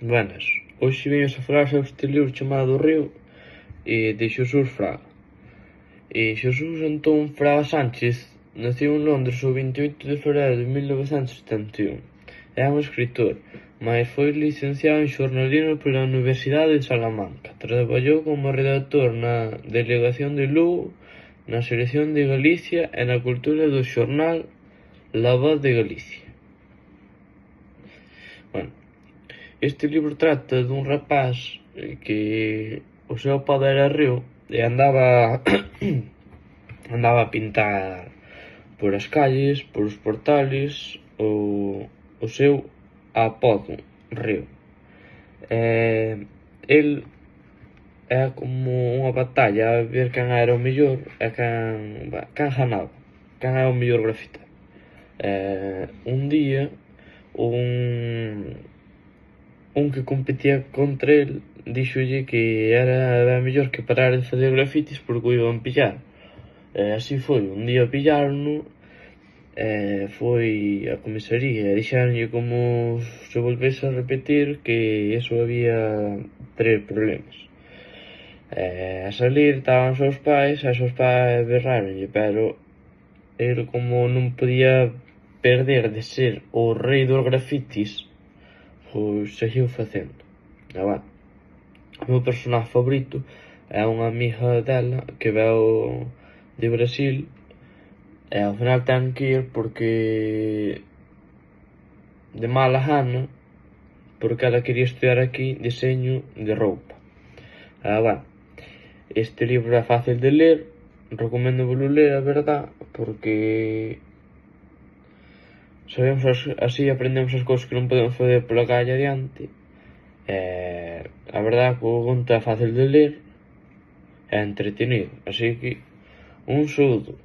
Buenas, hoxe veño a falar sobre este libro chamado O Río de Xesús Fraga. Xesús Antón Fraga Sánchez naciu en Londres o 28 de febreiro de 1971. É un escritor, mais foi licenciado en xornalismo pola Universidade de Salamanca. Traballou como redactor na Delegación de Lugo, na Selección de Galicia e na Cultura do xornal La Voz de Galicia. Este libro trata dun rapaz que o seu pai era reo e andaba a pintar por as calles, por os portales, o seu apodo, Reo. El é como unha batalla a ver quen era o mellor e quen ganaba, quen era o mellor grafitero. Un día, un que competía contra el díxolle que era mellor que parar de facer grafitis porque o iban pillar. Así foi, un día pillarono, foi a comisaría e dixeronlle como se volvese a repetir que eso había 3 problemas. A salir estaban os seus pais e os seus pais berráronlle, pero el como non podía perder de ser o rei dos grafitis, pois seguiu facendo. O meu personaxe favorito é unha amiga dela que veu de Brasil e ao final ten que ir porque de mala gana, porque ela quería estudiar aquí diseño de roupa. Este libro é fácil de ler, recomendo volo ler, a verdad, porque sabemos así aprendemos as cousas que non podemos facer pola calle adiante. A verdad que o conto é fácil de ler e entretenido, así que un saúdo.